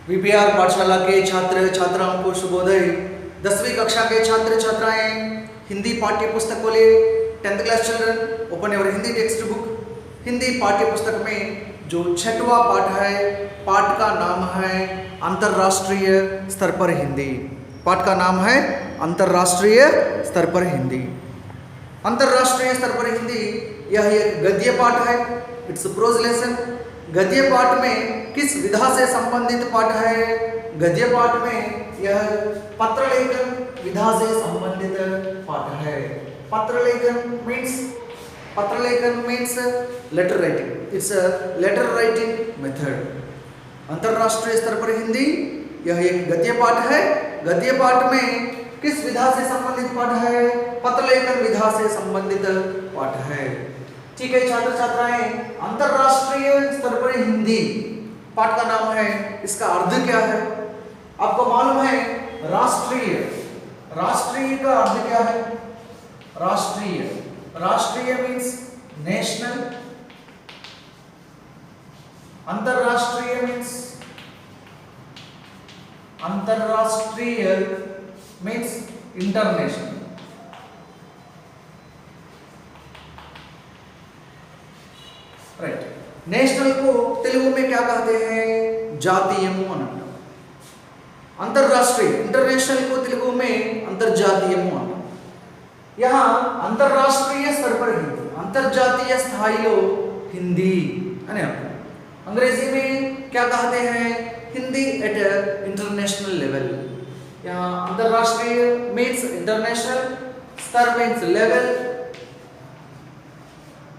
VPR पाठशाला के छात्र छात्राओं को शुभोदय। 10वीं कक्षा के छात्र छात्राएं हिंदी पाठ्य पुस्तक को लिए 10th class children open your Hindi text book. Hindi पाठ्य पुस्तक में जो 6वां पाठ है, पाठ का नाम है अंतर्राष्ट्रीय स्तर पर हिंदी। पाठ का नाम है अंतर्राष्ट्रीय स्तर पर हिंदी। अंतर्राष्ट्रीय स्तर पर हिंदी यह एक गद्य पाठ है, इट्स प्रोज लेसन। गद्य पाठ में किस विधा से संबंधित पाठ है? गद्य पाठ में यह पत्र लेखन विधा से संबंधित पाठ है। पत्र लेखन means letter writing, it's a letter writing method. अंतर्राष्ट्रीय स्तर पर हिंदी यह एक गद्य पाठ है। गद्य पाठ में किस विधा से संबंधित पाठ है? पत्र लेखन विधा से संबंधित पाठ है। ठीक है छात्र छात्राएं, अंतर्राष्ट्रीय स्तर पर हिंदी पाठ का नाम है, इसका अर्थ क्या है? आपको मालूम है राष्ट्रीय, राष्ट्रीय का अर्थ क्या है? राष्ट्रीय मीन्स नेशनल, अंतर्राष्ट्रीय मीन्स इंटरनेशनल। राइट, नेशनल को तेलुगु में क्या कहते हैं? जातीयमु अनंत। अंतरराष्ट्रीय, इंटरनेशनल को तेलुगु में अंतर्जातीयमु अनंत। यहाँ अंतरराष्ट्रीय स्तर पर हिंदी, अंतर्जातीय स्थायिलो हिंदी है ना। अंग्रेजी में क्या कहते हैं? Hindi at international level. यहाँ अंतरराष्ट्रीय मीन्स इंटरनेशनल, स्तर मीन्स लेवल,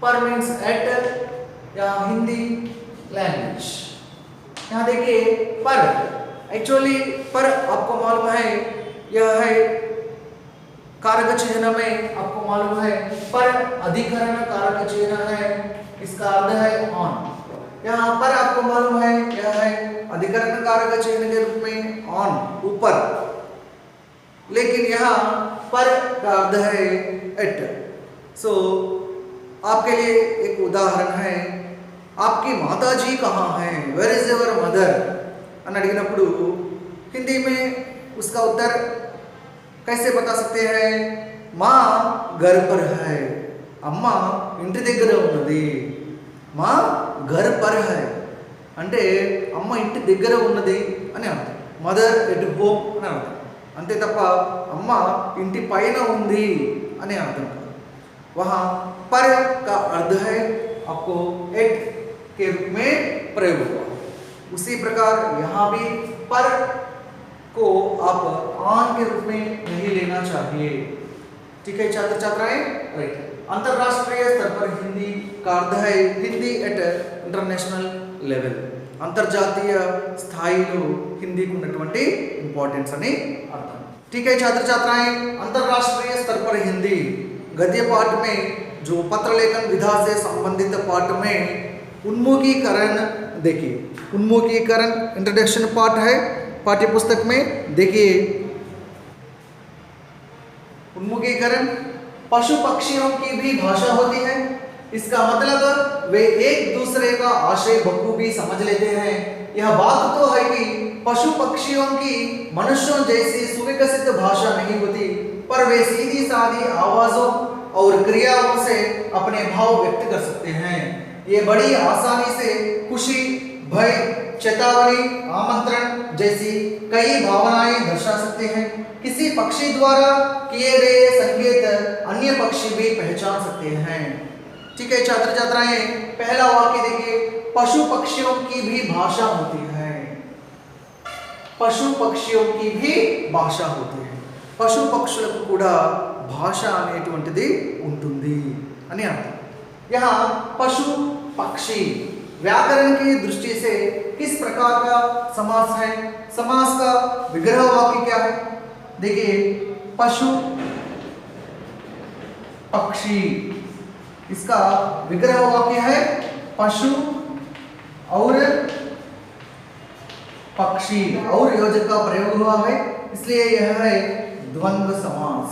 पर मीन्स एट, या हिंदी लैंग्वेज। यहाँ देखिए पर, एक्चुअली पर आपको मालूम है यह है कारक चिन्ह में, आपको मालूम है पर अधिकरण कारक चिन्ह है, इसका अर्थ है ऑन। यहाँ पर आपको मालूम है यह है अधिकरण कारक चिन्ह के रूप में ऑन, ऊपर, लेकिन यहाँ पर का अर्थ है एट। सो आपके लिए एक उदाहरण है, आपकी माताजी कहाँ है? वेयर इज योर मदर అని అడిగినప్పుడు हिंदी में उसका उत्तर कैसे बता सकते हैं? माँ घर पर है, अम्मा इंటి దగ్గర ఉన్నది। माँ घर पर है అంటే అమ్మ ఇంటి దగ్గర ఉన్నది అని అర్థం, మదర్ ఎట్ హోమ్ అని అర్థం, అంతే తప్ప అమ్మ ఇంటి పైన ఉంది అని అర్థం కాదు। वहाँ पर का अर्थ है आपको एट के रूप में प्रयोग हुआ। उसी प्रकार यहाँ भी पर को आप ऑन के रूप में नहीं लेना चाहिए। ठीक है छात्र छात्राएं, राइट। अंतर्राष्ट्रीय स्तर पर हिंदी का अर्थ है हिंदी एट इंटरनेशनल लेवल। अंतर्जातीय స్థాయిలో హిందీకి ఉన్నటువంటి ఇంపార్టెన్స్ అని అర్థం। ठीक है छात्र छात्राएं, अंतर्राष्ट्रीय स्तर पर हिंदी गद्य पाठ में जो पत्र लेखन विधा से संबंधित पाठ में उन्मुखीकरण, देखिए उन्मुखीकरण इंट्रोडक्शन पाठ है पाठ्य पुस्तक में। देखिए उन्मुखीकरण, पशु पक्षियों की भी भाषा होती है, इसका मतलब वे एक दूसरे का आशय बखूबी समझ लेते हैं। यह बात तो है कि पशु पक्षियों की मनुष्यों जैसी सुविकसित भाषा नहीं होती, पर वे सीधी सादी आवाजों और क्रियाओं से अपने भाव व्यक्त कर सकते हैं। ये बड़ी आसानी से खुशी, भय, चेतावनी, आमंत्रण जैसी कई भावनाएं दर्शा सकते हैं। किसी पक्षी द्वारा किए गए संकेत अन्य पक्षी भी पहचान सकते हैं। ठीक है छात्र छात्राएं, पहला वाक्य देखिए, पशु पक्षियों की भी भाषा होती है। पशु पक्षियों की भी भाषा होती है, పశు పక్షులకు కూడా భాష అనేటువంటిది ఉంటుంది అని అర్థం। यहाँ पशु पक्षी व्याकरण की दृष्टि से किस प्रकार का समास है? समास का विग्रह वाक्य क्या है? देखिए पशु पक्षी, इसका विग्रह वाक्य है पशु और पक्षी, और योजक का प्रयोग हुआ है, इसलिए यह है द्वंद्व समास।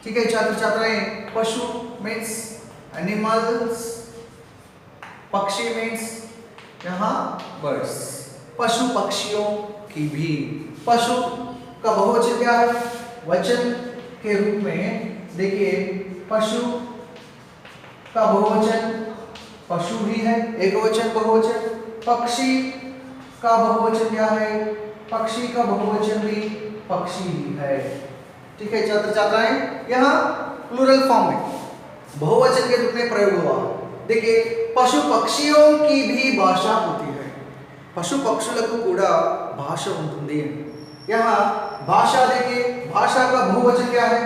ठीक है छात्र छात्राएं, पशु मीन्स एनिमल्स, पक्षी मीन्स यहाँ बर्ड्स। पशु पक्षियों की भी, पशु का बहुवचन क्या है? वचन के रूप में देखिए पशु का बहुवचन पशु भी है, एक वचन बहुवचन। पक्षी का बहुवचन क्या है? पक्षी का बहुवचन भी पक्षी ही है। ठीक है छात्र छात्राएं, यहाँ प्लूरल फॉर्म में बहुवचन के रूप में प्रयोग हुआ। देखिए पशु पक्षियों की भी भाषा होती है, पशु पक्षुలకు కూడా భాష ఉంటుంది। यहाँ भाषा देखिए, भाषा का बहुवचन क्या है?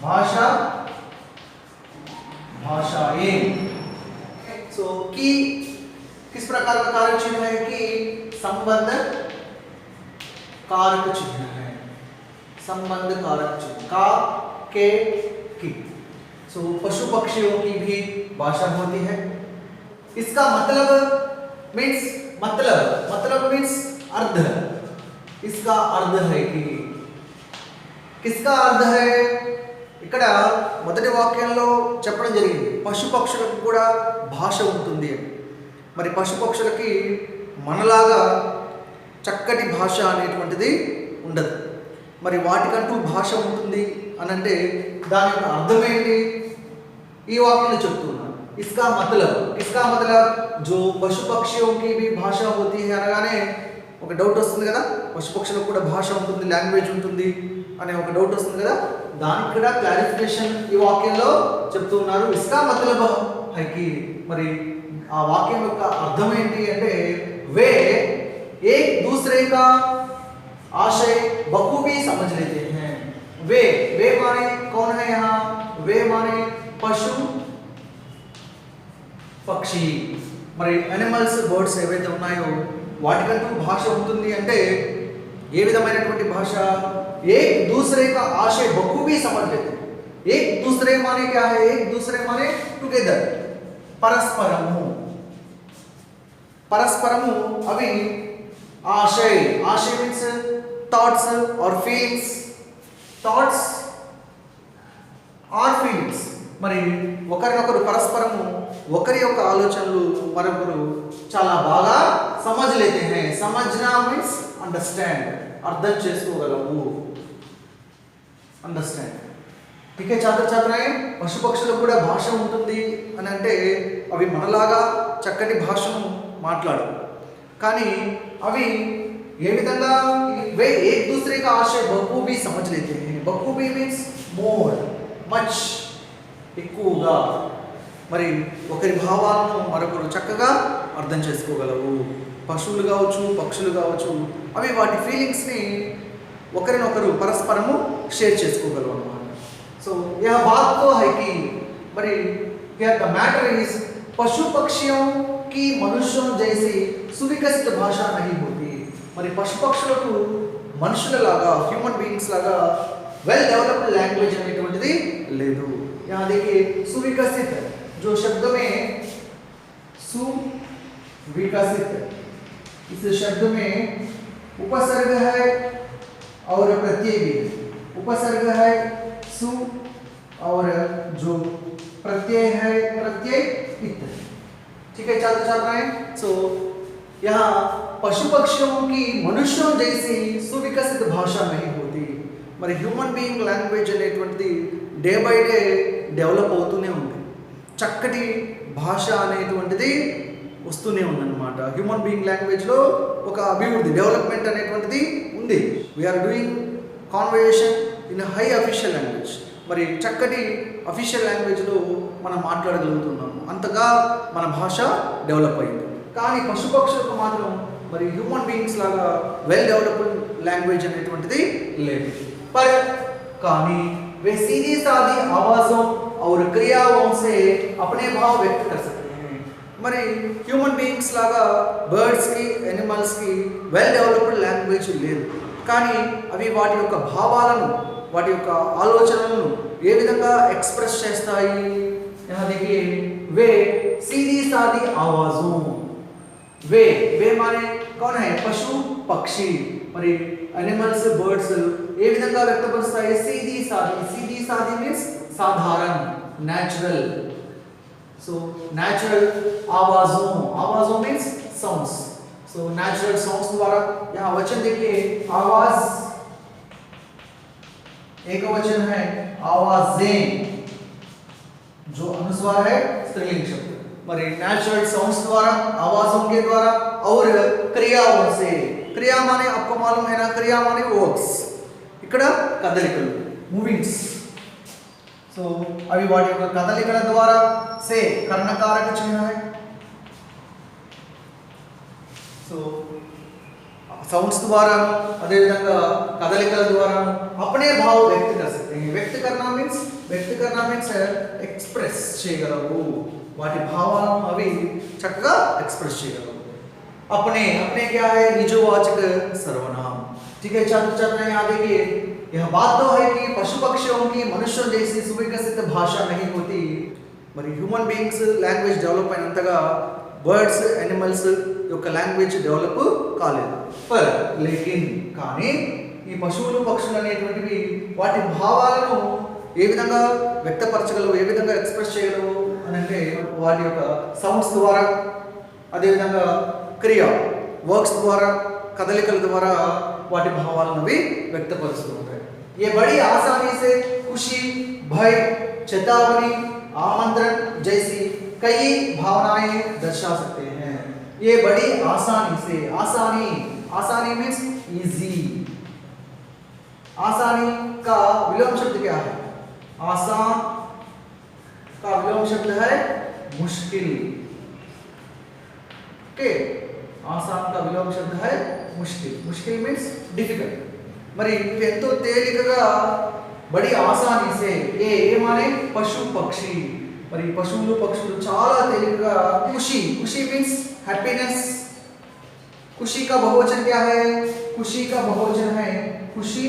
भाषा, भाषाएं। सो की किस प्रकार का कारक चिन्ह है? कि संबंध कारक चिन्ह है, संबंध कारक चिन्ह का, के, की। सो पशु पक्षियों की भी भाषा होती है। इसका मतलब मीन्स, मतलब मीन्स अर्थ। इसका अर्थ है कि, किसका अर्थ है? ఇక్కడ మొదటి వాక్యంలో చెప్పడం జరిగింది పశు పక్షులకు కూడా భాష ఉంటుంది అని। మరి పశు పక్షులకి మనలాగా చక్కటి భాష అనేటువంటిది ఉండదు, మరి వాటికంటూ భాష ఉంటుంది అని అంటే దాని యొక్క అర్థం ఏంటి? ఈ వాక్యంలో చెప్తున్నా। इसका मतलब, किसका मतलब? जो पशु पक्षियों की भी भाषा होती है అనగానే ఒక డౌట్ వస్తుంది కదా, పశు పక్షులకు కూడా భాష ఉంటుంది, లాంగ్వేజ్ ఉంటుంది అనే ఒక డౌట్ వస్తుంది కదా, దానికి కూడా క్లారిఫికేషన్ ఈ వాక్యంలో చెప్తూ ఉన్నారు। इसका मतलब है कि మరి ఆ వాక్యం యొక్క అర్థం ఏంటి అంటే वे एक दूसरे का आशय बखूबी समझ लेते हैं। वे माने कौन है? यहाँ वे माने पशु పక్షి, మరి యానిమల్స్ బర్డ్స్ ఏవైతే ఉన్నాయో వాటికంటూ భాష ఉంటుంది అంటే ఏ విధమైనటువంటి భాష? एक दूसरे का आशय बखूबी समझ लेते हैं। एक दूसरे माने क्या है? एक दूसरे माने टुगेदर, परस्परము, परस्परము। अभी आशय, आशय मीन्स थॉट्स और फीलिंग्स, थॉट्स और फीलिंग्स। మరి ఒకరినొకరు పరస్పరము ఒకరి యొక్క ఆలోచనలు మరొకరు చాలా బాగా సమజ్ లేతే हैं। समझना मीन्स अंडरस्टैंड, అర్థం చేసుకోగలవు, అండర్స్టాండ్। ठीक है छात्र छात्राएं, పశు పక్షులకు కూడా భాష ఉంటుంది అని అంటే అవి మనలాగా చక్కటి భాషను మాట్లాడవు, కానీ అవి ఏ విధంగా वे एक दूसरे का आशय बखूबी समझ लेते हैं। बखूबी मीन्स मोर, मच, ఎక్కువగా, మరి ఒకరి భావాలను మరొకరు చక్కగా అర్థం చేసుకోగలవు। పశువులు కావచ్చు, పక్షులు కావచ్చు, అవి వాటి ఫీలింగ్స్ని ఒకరినొకరు పరస్పరము షేర్ చేసుకోగలవు అన్నమాట। సో यह बात तो है कि మరి क्या द मैटर इज पशु पक्षियों की मनुष्यों जैसी सुविकसित भाषा नहीं होती। మరి పశు పక్షులకు మనుషులలాగా, హ్యూమన్ బీయింగ్స్ లాగా వెల్ డెవలప్డ్ లాంగ్వేజ్ అనేటువంటిది లేదు। यहाँ देखिए सुविकसित, जो शब्द में सुविकसित, इस शब्द में उपसर्ग है और प्रत्यय भी है। उपसर्ग है सु और जो प्रत्यय है प्रत्यय इत। ठीक है छात्र छात्राएं, सो यहाँ पशु पक्षियों की मनुष्यों जैसी सुविकसित भाषा नहीं होती। మరి హ్యూమన్ బీయింగ్ లాంగ్వేజ్ అనేటువంటిది డే బై డే డెవలప్ అవుతూనే ఉంది, చక్కటి భాష అనేటువంటిది వస్తూనే ఉందన్నమాట। హ్యూమన్ బీయింగ్ లాంగ్వేజ్లో ఒక అభివృద్ధి, డెవలప్మెంట్ అనేటువంటిది ఉంది। We are doing conversation in high official language, మరి చక్కటి అఫీషియల్ లాంగ్వేజ్లో మనం మాట్లాడగలుగుతున్నాము, అంతగా మన భాష డెవలప్ అయింది। కానీ పశుపక్షులకు మాత్రం మరి హ్యూమన్ బీయింగ్స్ లాగా వెల్ డెవలప్డ్ లాంగ్వేజ్ అనేటువంటిది లేదు। पर కానీ वे सीधी सादी आवाज़ों और क्रियाओं से अपने भाव व्यक्त कर सकते हैं। మరి హ్యూమన్ బీయింగ్స్ లాగా బర్డ్స్ కి, యానిమల్స్ కి వెల్ డెవలప్డ్ లాంగ్వేజ్ లేదు, కానీ అవి వాటి యొక్క భావాలను, వాటి యొక్క ఆలోచనలను ఏ విధంగా ఎక్స్ప్రెస్ చేస్తాయి? यहाँ देखिए वे सीधी सादी आवाज़ों, वे माने कौन है? पशु पक्षी, మరి యానిమల్స్ బర్డ్స్ ఏ విధంగా వ్యక్తపరుస్తాయి? सीधी सादी, सीधी सादी मीन्स साधारण, नेचुरल, So natural आवाजों, आवाजों means sounds. So natural sounds द्वारा यहाँ वचन देखिए आवाज एक वचन है, आवाजें जो अनुस्वार है स्त्रीलिंग शब्द। మరి नेचुरल साउंड्स द्वारा, आवाजों के द्वारा और क्रियाओं से। क्रिया माने आपको मालूम है ना, क्रिया माने वर्क्स, ఇక్కడ కదలికలు మూవింగ్స్। సో అవి వాటి యొక్క కదలికల ద్వారా से कर्णकारक चिन्ह है। సో साउंड्स द्वारा अदे विधंगा कदलिकल द्वारा अपने भाव व्यक्त कर सकते हैं। व्यक्त करना मीन्स एक्सप्रेस చేయగలవు, వాటి భావాలను అవి చక్కగా एक्सप्रेस చేయగలవు। अपने क्या है, निजवाचक सर्वनाम। ठीक है छात्र छात्राएं, यहाँ देखिए यह बात तो है कि पशु पक्षियों की मनुष्यों जैसी सुविकसित भाषा नहीं होती। మరి హ్యూమన్ బీయింగ్స్ లాంగ్వేజ్ డెవలప్ అయినంతగా బర్డ్స్ యానిమల్స్ యొక్క లాంగ్వేజ్ డెవలప్ కాలేదు। పర్ లేకిన్ కానీ ఈ పశువులు పక్షులు అనేటువంటివి వాటి భావాలను ఏ విధంగా వ్యక్తపరచగలవు, ఏ విధంగా ఎక్స్ప్రెస్ చేయగలవు అని అంటే వాటి యొక్క సౌండ్స్ ద్వారా, అదేవిధంగా క్రియ వర్క్స్ ద్వారా, కదలికల ద్వారా వాటి భావాలను అవి వ్యక్తపరుస్తూ ఉంటాయి। ये बड़ी आसानी से खुशी, भय, चेतावनी, आमंत्रण जैसी कई भावनाएं दर्शा सकते हैं। ये बड़ी आसानी से, आसानी मीन्स इजी। आसानी का विलोम शब्द क्या है? आसान का विलोम शब्द है मुश्किल। ओके, आसान का विलोम शब्द है मुश्किल। मुश्किल मीन्स डिफिकल्ट। మరి ఎంతో తేలికగా బడి ఆసాని సే, ఏ మానే పశు పక్షి, మరి పశువులు పక్షులు చాలా తేలికగా खुशी मीन्स हैप्पीनेस। खुशी का बहुवचन क्या है? खुशी का बहुवचन है खुशी,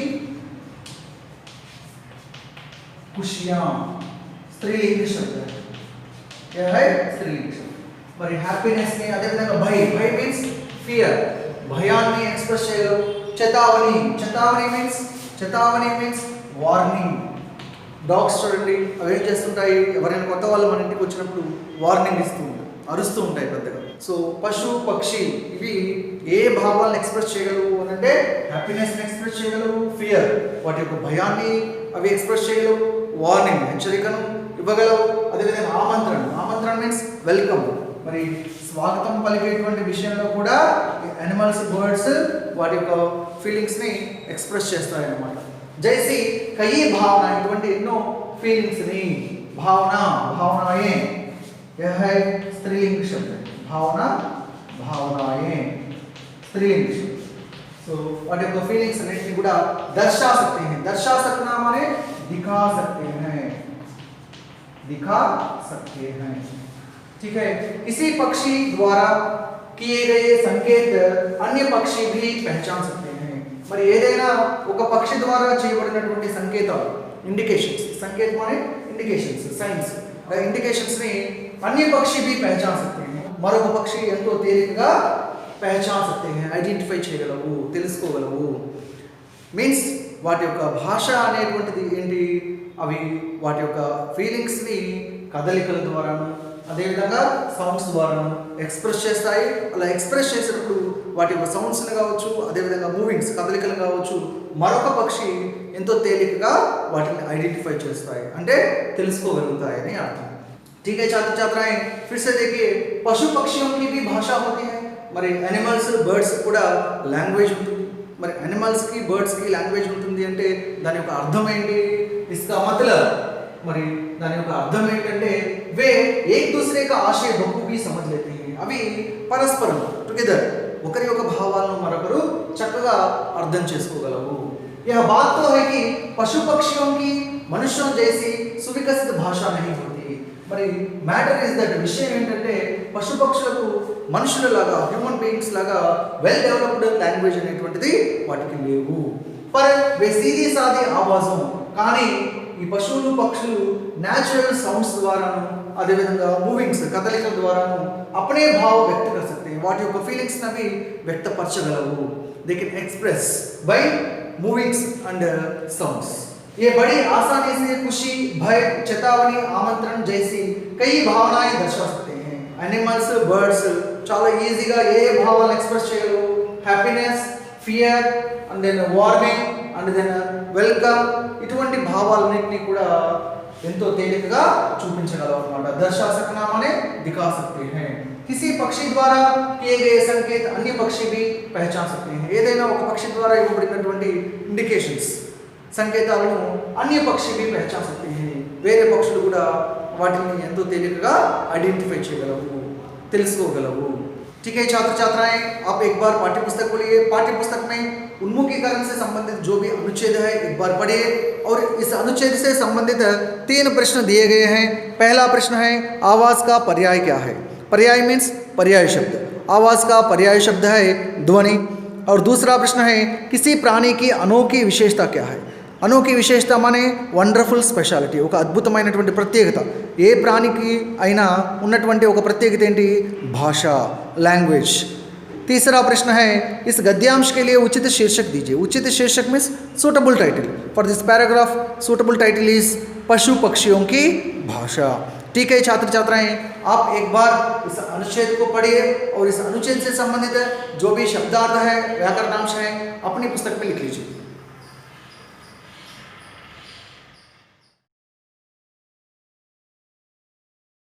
खुशियां स्त्रीलिंग शब्द है, क्या है स्त्रीलिंग शब्द। మరి హ్యాపీనెస్ ని అదే విధంగా భయ మీన్స్ ఫియర్, భయాన్ని ఎక్స్ప్రెస్ చేయగలరు। చేతావని మీన్స్ వార్నింగ్। డాగ్స్ చూడండి అవి ఏం చేస్తుంటాయి, ఎవరైనా కొత్త వాళ్ళు మన ఇంటికి వచ్చినప్పుడు వార్నింగ్ ఇస్తూ ఉంటాయి, అరుస్తూ ఉంటాయి పెద్దగా। సో పశు పక్షి ఇవి ఏ భావాలను ఎక్స్ప్రెస్ చేయగలవు అని అంటే హ్యాపీనెస్ని ఎక్స్ప్రెస్ చేయగలవు, ఫియర్ వాటి యొక్క భయాన్ని అవి ఎక్స్ప్రెస్ చేయగలవు, వార్నింగ్ హెచ్చరికను ఇవ్వగలవు, అదేవిధంగా ఆమంత్రణ మీన్స్ వెల్కమ్। మరి స్వాగతం పలికేటువంటి విషయంలో కూడా యానిమల్స్ బర్డ్స్ వాటి యొక్క ఫీలింగ్స్ ని ఎక్స్ప్రెస్ చేస్తాయి అన్నమాట। जैसी कई भावना, इటువంటి ఎన్నో ఫీలింగ్స్ ని भावनाएं, यह है स्त्रीलिंग शब्द। भावनाएं स्त्रीलिंग शब्द। सो वाट ऑफ द फीलिंग्स अनेटिनी కూడా दर्शा सकते हैं। दर्शा सकना माने दिखा सकते हैं। ठीक है, किसी पक्षी द्वारा किए गए संकेत अन्य पक्षी भी पहचान सकते हैं। మరి ఏదైనా ఒక పక్షి ద్వారా చేయబడినటువంటి సంకేతాలు, ఇండికేషన్స్, సంకేత माने ఇండికేషన్స్, సైన్స్, ఇండికేషన్స్ ని अन्य पक्षी भी पहचान सकते हैं। మరొక పక్షి ఎంతో తేలికగా पहचान सकते हैं, ఐడెంటిఫై చేయగలవు, తెలుసుకోగలవు। మీన్స్ వాటి యొక్క భాష అనేటువంటిది ఏంటి, అవి వాటి యొక్క ఫీలింగ్స్ ని కదలికల ద్వారాను అదేవిధంగా సౌండ్స్ ద్వారాను ఎక్స్ప్రెస్ చేస్తాయి। అలా ఎక్స్ప్రెస్ చేసినప్పుడు వాటి యొక్క సౌండ్స్ని కావచ్చు, అదేవిధంగా మూవింగ్స్ కదలికలు కావచ్చు, మరొక పక్షి ఎంతో తేలికగా వాటిని ఐడెంటిఫై చేస్తాయి, అంటే తెలుసుకోగలుగుతాయని అర్థం। ठीक है छात्र छात्राएं, फिर से देखिए पशु पक्षियों की भी भाषा होती है। మరి యానిమల్స్ బర్డ్స్ కూడా లాంగ్వేజ్ ఉంటుంది। మరి యానిమల్స్ కి బర్డ్స్ కి లాంగ్వేజ్ ఉంటుంది అంటే దాని యొక్క అర్థం ఏంటి? इसका मतलब మరి దాని యొక్క అర్థం ఏంటంటే वे एक दूसरे का आशय बखूबी समझ लेते हैं। అవి పరస్పరం టుగెదర్ ఒకరి యొక్క భావాలను మరొకరు చక్కగా అర్థం చేసుకోగలవు। यह बात तो है कि पशु पक्षियों की मनुष्यों जैसी सुविकसित भाषा नहीं होती। మరి మ్యాటర్ ఇస్ దట్, విషయం ఏంటంటే పశు పక్షులకు మనుషులలాగా, హ్యూమన్ బీయింగ్స్ లాగా వెల్ డెవలప్డ్ లాంగ్వేజ్ అనేటువంటిది వాటికి లేవు। పర్ వే సీधी सादी ఆవాజం, కానీ ఈ పశువులు పక్షులు నేచురల్ సౌండ్స్ ద్వారాను అదేవిధంగా మూవింగ్స్ కదలికల ద్వారాను అప్నే భావ వ్యక్త कर सकते हैं। వాటి యొక్క ఫీలింగ్స్ అవి వ్యక్తపరచగలవు। They can express by movings and sounds. ये बड़ी आसानी से खुशी, भय, चेतावनी, आमंत्रण जैसी कई भावनाएं दर्शा सकते हैं. एनिमल्स, बर्ड्स చాలా ఈజీగా ఏ భావాలను ఎక్స్ప్రెస్ చేయగలవు. Happiness, fear and then warning and then welcome, ఇటువంటి భావాలన్నింటినీ కూడా ఎంతో తేలికగా చూపించగలవు అన్నమాట. दर्शा सकना माने दिखा सकते हैं. किसी पक्षी द्वारा किए गए संकेत अन्य पक्षी भी पहचान सकते हैं. ఏదైనా ఒక పక్షి ద్వారా ఇవ్వబడినటువంటి ఇండికేషన్స్, సంకేతాలను అన్య పక్షి भी पहचान सकते हैं. వేరే పక్షులు కూడా వాటిని ఎంతో తేలికగా ఐడెంటిఫై చేయగలవు, తెలుసుకోగలవు. ठीक है छात्र छात्राएं, आप एक बार पाठ्य पुस्तक खोलिए. पाठ्य पुस्तक में उन्मुखीकरण से संबंधित जो भी अनुच्छेद है एक बार पढ़िए और इस अनुच्छेद से संबंधित 3 प्रश्न दिए गए हैं. पहला प्रश्न है आवाज का पर्याय क्या है. पर्याय मीन्स पर्याय शब्द. आवाज का पर्याय शब्द है ध्वनि. और दूसरा प्रश्न है किसी प्राणी की अनोखी विशेषता क्या है. అనోఖీ విశేషత మానే వండర్ఫుల్ స్పెషాలిటీ, ఒక అద్భుతమైనటువంటి ప్రత్యేకత. ఏ ప్రాణికి అయినా ఉన్నటువంటి ఒక ప్రత్యేకత ఏంటి? భాష, లాంగ్వేజ్. तीसरा प्रश्न है इस गद्यांश के लिए उचित शीर्षक दीजिए. उचित शीर्षक means suitable title. For this paragraph suitable title is पशु पक्षियों की भाषा. ठीक है छात्र छात्राएं, आप एक बार इस अनुच्छेद को पढ़िए और इस अनुच्छेद से संबंधित जो भी शब्दार्थ है, व्याकरणांश है, अपनी पुस्तक में लिख लीजिए.